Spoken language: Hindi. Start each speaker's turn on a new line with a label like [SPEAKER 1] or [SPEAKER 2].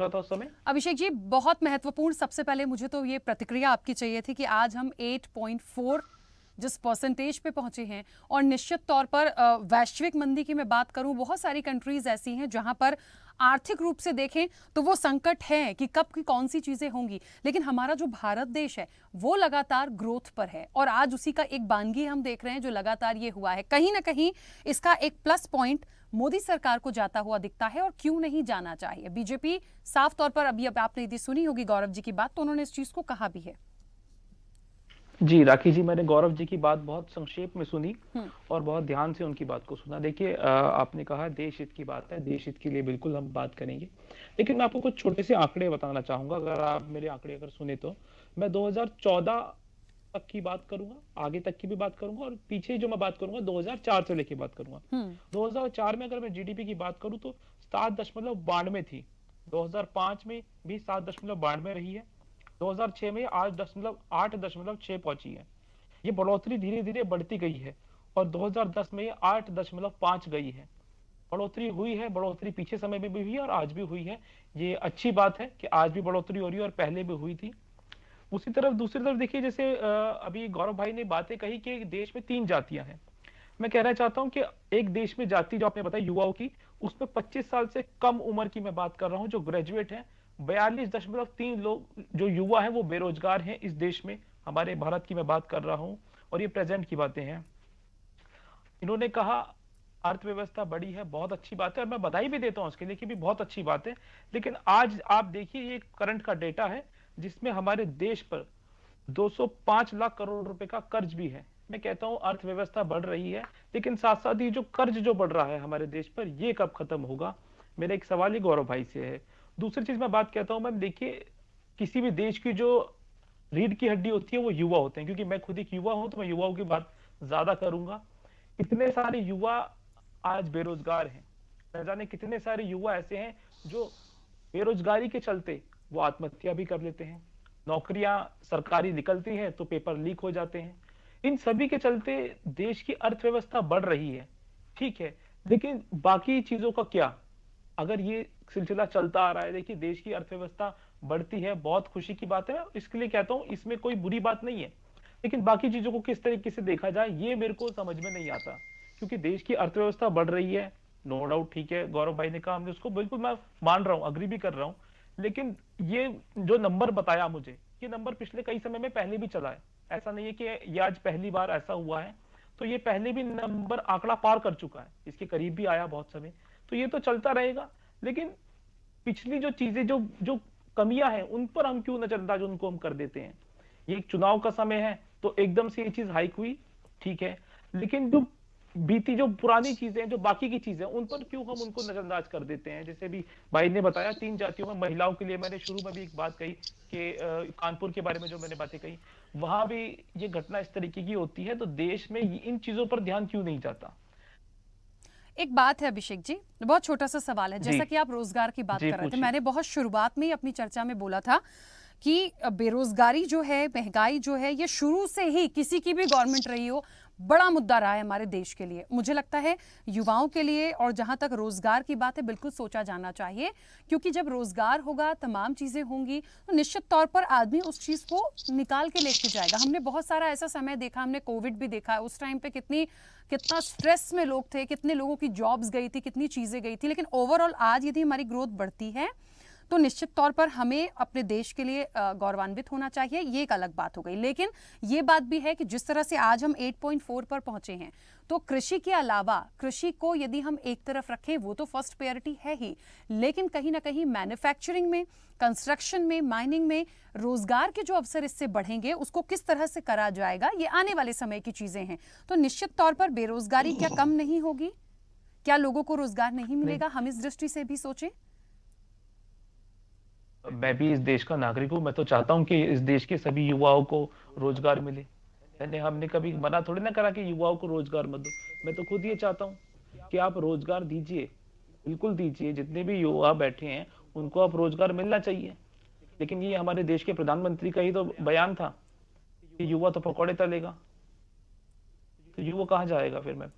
[SPEAKER 1] रहा था उस समय।
[SPEAKER 2] अभिषेक जी, बहुत महत्वपूर्ण, सबसे पहले मुझे तो ये प्रतिक्रिया आपकी चाहिए थी कि आज हम 8.4 जिस परसेंटेज पे पहुंचे हैं, और निश्चित तौर पर वैश्विक मंदी की मैं बात करूं, बहुत सारी कंट्रीज ऐसी हैं जहां पर आर्थिक रूप से देखें तो वो संकट है कि कब की कौन सी चीजें होंगी, लेकिन हमारा जो भारत देश है वो लगातार ग्रोथ पर है, और आज उसी का एक बानगी हम देख रहे हैं जो लगातार ये हुआ है। कहीं ना कहीं इसका एक प्लस पॉइंट मोदी सरकार को जाता हुआ दिखता है, और क्यों नहीं जाना चाहिए। बीजेपी साफ तौर पर, अभी अब आपने यदि सुनी होगी गौरव जी की बात, तो उन्होंने इस चीज को कहा भी है।
[SPEAKER 1] जी राखी जी, मैंने गौरव जी की बात बहुत संक्षेप में सुनी
[SPEAKER 2] हम्म।
[SPEAKER 1] और बहुत ध्यान से उनकी बात को सुना। देखिए, आपने कहा देश हित की बात है, देश हित के लिए बिल्कुल हम बात करेंगे, लेकिन मैं आपको कुछ छोटे से आंकड़े बताना चाहूंगा। अगर आप मेरे आंकड़े अगर सुने तो मैं 2014 तक की बात करूंगा, आगे तक की भी बात करूंगा, और पीछे जो मैं बात करूंगा 2004 से लेके बात करूंगा।
[SPEAKER 2] हम्म।
[SPEAKER 1] 2004 में अगर मैं जीडीपी की बात करूं तो 7.92 थी। 2005 में भी 7.92 रही है। 2006 में आज 8.6 पहुंची है। ये बढ़ोतरी धीरे धीरे बढ़ती गई है, और 2010 में ये 8.5 गई है। बढ़ोतरी हुई है, बढ़ोतरी पीछे समय में भी हुई है और आज भी हुई है। ये अच्छी बात है कि आज भी बढ़ोतरी हो रही है और पहले भी हुई थी। उसी तरफ दूसरी तरफ देखिए, जैसे अभी गौरव भाई ने बातें कही कि देश में 3 जातियां हैं। मैं कहना चाहता हूं कि एक देश में जाति जो आपने बताई युवाओं की, उसमें 25 साल से कम उम्र की मैं बात कर रहा हूं जो ग्रेजुएट हैं। 42.3 लोग जो युवा हैं वो बेरोजगार हैं इस देश में। हमारे भारत की मैं बात कर रहा हूं, और ये प्रेजेंट की बातें हैं। इन्होंने कहा अर्थव्यवस्था बड़ी है, बहुत अच्छी बात है, और मैं बधाई भी देता हूं उसके लिए कि भी बहुत अच्छी बात है। लेकिन आज आप देखिए, ये करंट का डेटा है जिसमें हमारे देश पर 205 लाख करोड़ रुपए का कर्ज भी है। मैं कहता हूं अर्थव्यवस्था बढ़ रही है, लेकिन साथ साथ ये जो कर्ज जो बढ़ रहा है हमारे देश पर, ये कब खत्म होगा? मेरा एक सवाल ही गौरव भाई से है। दूसरी चीज मैं बात कहता हूं, मैम देखिए, किसी भी देश की जो रीढ़ की हड्डी होती है वो युवा होते हैं। क्योंकि मैं खुद एक युवा हूं तो मैं युवाओं की बात ज्यादा करूंगा। इतने सारे युवा आज बेरोजगार हैं। न जाने कितने सारे युवा ऐसे हैं जो बेरोजगारी के चलते वो आत्महत्या भी कर लेते हैं। नौकरियां सरकारी निकलती हैं तो पेपर लीक हो जाते हैं। इन सभी के चलते देश की अर्थव्यवस्था बढ़ रही है, ठीक है, लेकिन बाकी चीजों का क्या? अगर ये सिलसिला चलता आ रहा है, देखिए देश की अर्थव्यवस्था बढ़ती है, बहुत खुशी की बात है, इसके लिए कहता हूं इसमें कोई बुरी बात नहीं है। लेकिन बाकी चीजों को किस तरीके से देखा जाए ये मेरे को समझ में नहीं आता। क्योंकि देश की अर्थव्यवस्था बढ़ रही है, नो डाउट, ठीक है, गौरव भाई ने कहा, हमने उसको बिल्कुल मैं मान रहा हूं, अग्री भी कर रहा हूं। लेकिन ये जो नंबर बताया मुझे, ये नंबर पिछले कई समय में पहले भी चला है। ऐसा नहीं है कि ये आज पहली बार ऐसा हुआ है। तो ये पहले भी नंबर आंकड़ा पार कर चुका है, इसके करीब भी आया बहुत समय। तो ये तो चलता रहेगा। लेकिन पिछली जो चीजें जो जो कमियां हैं उन पर हम क्यों नजरअंदाज उनको हम कर देते हैं? ये एक चुनाव का समय है तो एकदम से ये चीज हाइक हुई, ठीक है, लेकिन जो बीती जो पुरानी चीजें, जो बाकी की चीजें, उन पर क्यों हम उनको नजरअंदाज कर देते हैं? जैसे भी भाई ने बताया 3 जातियों में महिलाओं के लिए, मैंने शुरू में भी एक बात कही कि कानपुर के बारे में जो मैंने बातें कही, वहां भी ये घटना इस तरीके की होती है। तो देश में इन चीजों पर ध्यान क्यों नहीं जाता?
[SPEAKER 2] एक बात है अभिषेक जी, बहुत छोटा सा सवाल है।
[SPEAKER 1] जी
[SPEAKER 2] जैसा कि आप रोजगार की बात
[SPEAKER 1] जी
[SPEAKER 2] कर रहे थे,
[SPEAKER 1] पूछिए।
[SPEAKER 2] मैंने बहुत शुरुआत में ही अपनी चर्चा में बोला था कि बेरोजगारी जो है, महंगाई जो है, ये शुरू से ही किसी की भी गवर्नमेंट रही हो, बड़ा मुद्दा रहा है हमारे देश के लिए। मुझे लगता है युवाओं के लिए, और जहां तक रोजगार की बात है, बिल्कुल सोचा जाना चाहिए, क्योंकि जब रोजगार होगा, तमाम चीजें होंगी, तो निश्चित तौर पर आदमी उस चीज को निकाल के लेके जाएगा। हमने बहुत सारा ऐसा समय देखा, हमने कोविड भी देखा है, उस टाइम पे कितना स्ट्रेस में लोग थे, कितने लोगों की जॉब्स गई थी, कितनी चीजें गई थी। लेकिन ओवरऑल आज यदि हमारी ग्रोथ बढ़ती है तो निश्चित तौर पर हमें अपने देश के लिए गौरवान्वित होना चाहिए, ये एक अलग बात हो गई। लेकिन ये बात भी है कि जिस तरह से आज हम 8.4 पर पहुंचे हैं, तो कृषि के अलावा, कृषि को यदि हम एक तरफ रखें, वो तो फर्स्ट प्रायोरिटी है ही, लेकिन कहीं ना कहीं मैन्युफैक्चरिंग में, कंस्ट्रक्शन में, माइनिंग में रोजगार के जो अवसर इससे बढ़ेंगे, उसको किस तरह से करा जाएगा, ये आने वाले समय की चीजें हैं। तो निश्चित तौर पर बेरोजगारी क्या कम नहीं होगी? क्या लोगों को रोजगार नहीं मिलेगा? हम इस दृष्टि से भी सोचें।
[SPEAKER 1] मैं भी इस देश का नागरिक हूँ, मैं तो चाहता हूँ कि इस देश के सभी युवाओं को रोजगार मिले। हमने कभी मना थोड़ी ना करा कि युवाओं को रोजगार मत दो। मैं तो खुद ये चाहता हूँ कि आप रोजगार दीजिए, बिल्कुल दीजिए। जितने भी युवा बैठे हैं उनको आप रोजगार मिलना चाहिए। लेकिन ये हमारे देश के प्रधानमंत्री का ही तो बयान था कि युवा तो पकौड़े तलेगा। तो युवा कहाँ जाएगा फिर? मैं